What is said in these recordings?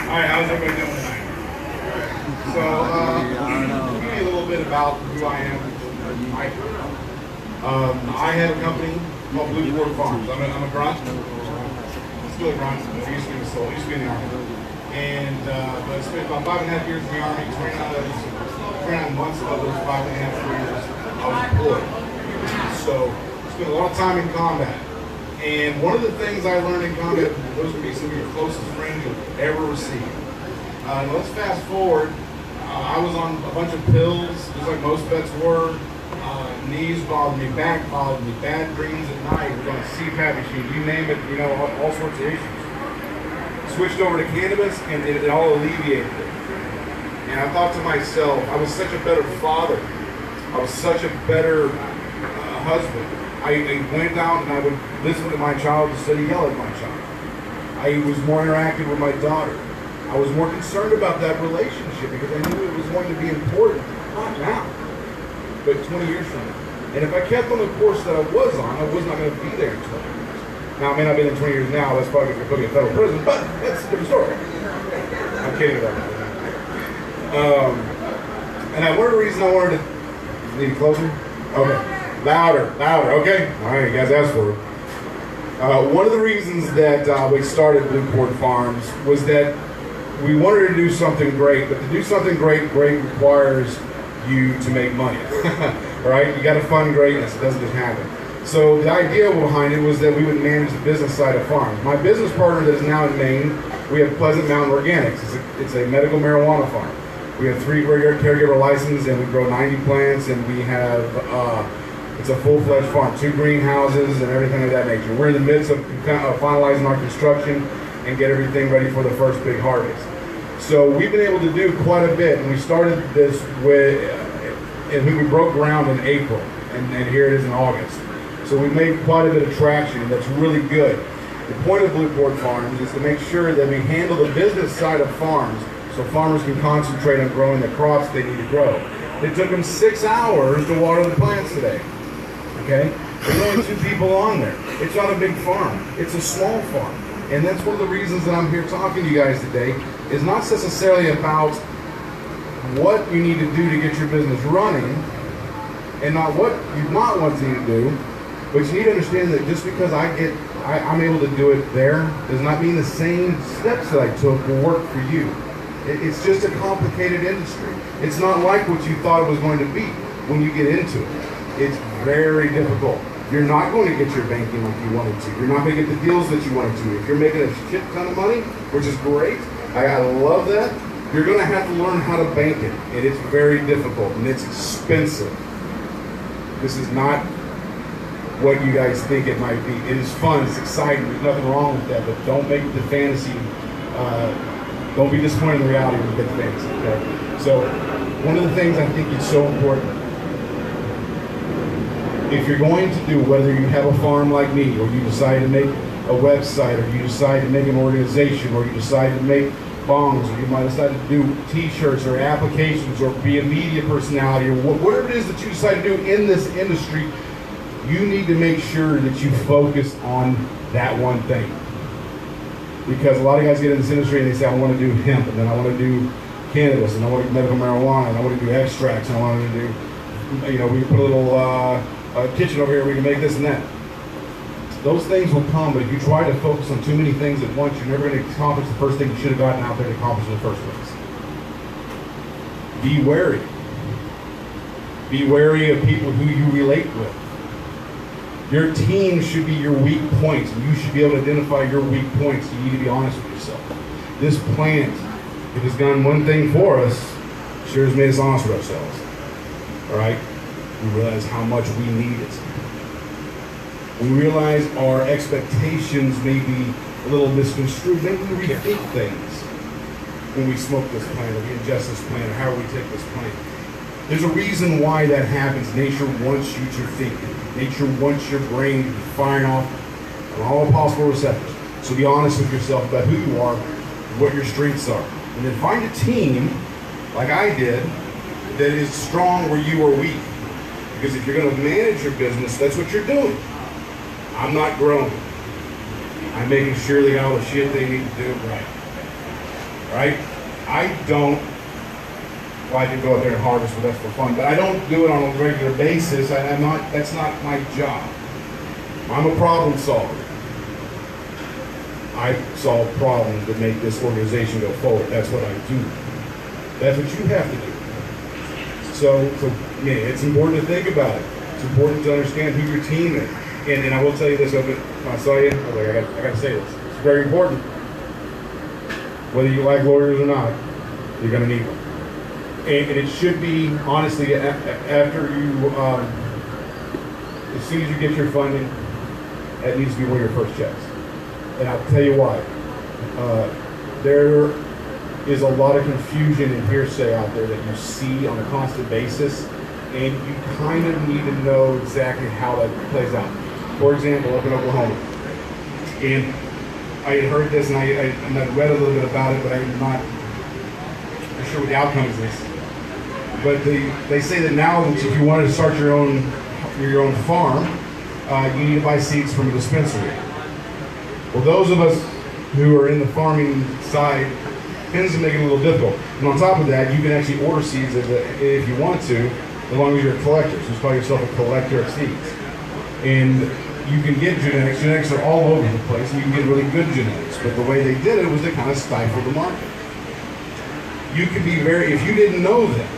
Alright, how's everybody doing tonight? So, I'll give you a little bit about who I am. I have a company called Blue Cord Farms. I'm a grunt. Still a grunt. I used to be in the Army. And but I spent about 5.5 years in the Army, 29 months of those 5.5 years I was deployed. So, spent a lot of time in combat. And one of the things I learned in combat, those would be some of your closest friends you'll ever receive. Let's fast forward. I was on a bunch of pills, just like most vets were. Knees bothered me, back bothered me, bad dreams at night, was on a CPAP machine, you name it, all sorts of issues. Switched over to cannabis and it all alleviated it. And I thought to myself, I was such a better father. I was such a better husband. I went out and I would listen to my child instead of yell at my child. I was more interactive with my daughter. I was more concerned about that relationship because I knew it was going to be important, not now, but 20 years from now. And if I kept on the course that I was on, I was not going to be there in 20 years. Now, I may not be in 20 years now, that's probably going to put me in federal prison, but that's a different story. I'm kidding about that. And one of the reasons I wanted to, need it closer? Okay. Louder, okay? All right, you guys asked for it. One of the reasons that we started Blue Cord Farms was that we wanted to do something great, but to do something great requires you to make money, right? You got to fund greatness, it doesn't just happen. So the idea behind it was that we would manage the business side of farms. My business partner that is now in Maine, we have Pleasant Mountain Organics. It's a medical marijuana farm. We have 3 caregiver licenses and we grow 90 plants and we have, it's a full-fledged farm, 2 greenhouses and everything of that nature. We're in the midst of finalizing our construction and get everything ready for the first big harvest. So we've been able to do quite a bit, and we started this with, and we broke ground in April, and here it is in August. So we've made quite a bit of traction, and that's really good. The point of Blue Cord Farms is to make sure that we handle the business side of farms so farmers can concentrate on growing the crops they need to grow. It took them 6 hours to water the plants today. Okay? There's only 2 people on there. It's not a big farm. It's a small farm. And that's one of the reasons that I'm here talking to you guys today, is not necessarily about what you need to do to get your business running, and not what you not want to do, but you need to understand that just because I'm able to do it there, does not mean the same steps that I took will work for you. It's just a complicated industry. It's not like what you thought it was going to be when you get into it. It's very difficult. You're not going to get your banking like you wanted to. You're not going to get the deals that you wanted to. If you're making a shit ton of money, which is great, I love that, you're going to have to learn how to bank it. And it's very difficult and it's expensive. This is not what you guys think it might be. It is fun, it's exciting, there's nothing wrong with that, but don't make the fantasy, don't be disappointed in the reality when you get the fantasy, okay? So, one of the things I think is so important, if you're going to do, whether you have a farm like me, or you decide to make a website, or you decide to make an organization, or you decide to make bongs, or you might decide to do t-shirts or applications, or be a media personality, or whatever it is that you decide to do in this industry, you need to make sure that you focus on that one thing. Because a lot of guys get in this industry and they say, I want to do hemp, and then I want to do cannabis, and I want to do medical marijuana, and I want to do extracts, and I want to do, we put a little kitchen over here, we can make this and that. Those things will come, but if you try to focus on too many things at once, you're never going to accomplish the first thing you should have gotten out there to accomplish in the first place. Be wary. Be wary of people who you relate with. Your team should be your weak points, and you should be able to identify your weak points. You need to be honest with yourself. This plant, it has done one thing for us, sure has made us honest with ourselves. All right? We realize how much we need it. We realize our expectations may be a little misconstrued. Maybe we rethink things when we smoke this plant, or we ingest this plant, or how we take this plant. There's a reason why that happens. Nature wants you to think. Nature wants your brain to be firing off on all possible receptors. So be honest with yourself about who you are, what your strengths are. And then find a team, like I did, that is strong where you are weak. Because if you're going to manage your business, that's what you're doing. I'm not growing. I'm making sure they got all the shit they need to do right. right? I don't like to go out there and harvest, but that's for fun. But I don't do it on a regular basis. That's not my job. I'm a problem solver. I solve problems that make this organization go forward. That's what I do. That's what you have to do. So yeah, it's important to think about it. It's important to understand who your team is. And I will tell you this, when I saw you, I got to say this. It's very important. Whether you like lawyers or not, you're going to need one. And it should be, honestly, after you, as soon as you get your funding, that needs to be one of your first checks. And I'll tell you why. There is a lot of confusion and hearsay out there that you see on a constant basis, and you kind of need to know exactly how that plays out. For example, up in Oklahoma, and I had heard this, and I read a little bit about it, but I'm not sure what the outcome is this. But they say that now, if you wanted to start your own farm, you need to buy seeds from a dispensary. Well, those of us who are in the farming side, tends to make it a little difficult. And on top of that, you can actually order seeds if you want to, as long as you're a collector. So just call yourself a collector of seeds. And you can get genetics. Genetics are all over the place, and you can get really good genetics. But the way they did it was to kind of stifle the market. You could be if you didn't know that,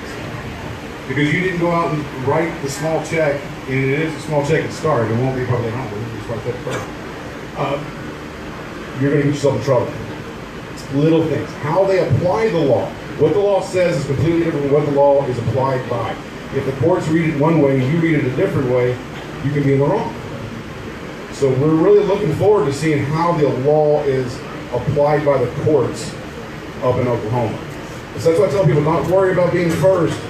because you didn't go out and write the small check, and it is a small check at start, it won't be probably not, but just write that first. You're going to get yourself in trouble. Little things. How they apply the law. What the law says is completely different from what the law is applied by. If the courts read it one way and you read it a different way, you can be in the wrong. So we're really looking forward to seeing how the law is applied by the courts up in Oklahoma. So that's why I tell people, not worry about being first,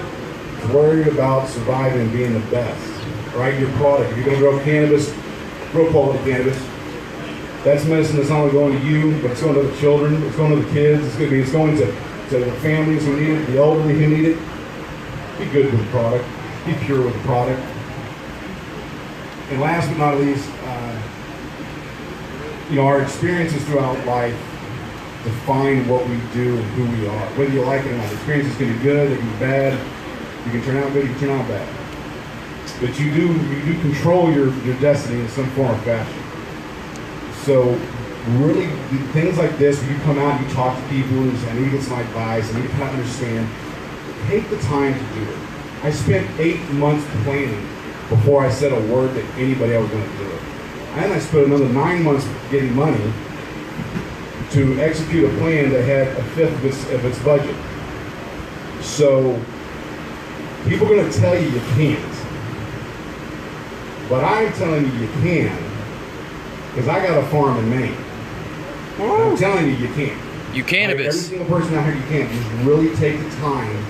worry about surviving and being the best. Right? Your product. If you're going to grow cannabis, grow quality cannabis. That's medicine that's not only going to you, but it's going to the children, it's going to the kids, it's going to the families who need it, the elderly who need it. Be good with the product. Be pure with the product. And last but not least, our experiences throughout life define what we do and who we are. Whether you like it or not, experiences can be good, they can be bad. You can turn out good, you can turn out bad. But you do control your destiny in some form or fashion. So really, things like this, when you come out and you talk to people and I need to get some advice, I need to kind of understand, take the time to do it. I spent 8 months planning before I said a word to anybody I was going to do it. And I spent another 9 months getting money to execute a plan that had a fifth of its budget. So people are going to tell you can't. But I'm telling you can. Because I got a farm in Maine. And I'm telling you, you can't. You cannabis. Every single person out here, you can't. Just really take the time.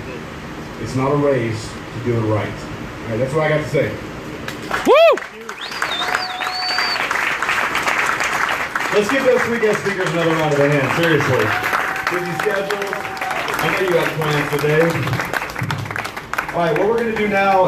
It's not a race to do it right. All right, that's what I got to say. Woo! Let's give those 3 guest speakers another round of a hand. Seriously. Busy schedules. I know you got plans today. All right, what we're going to do now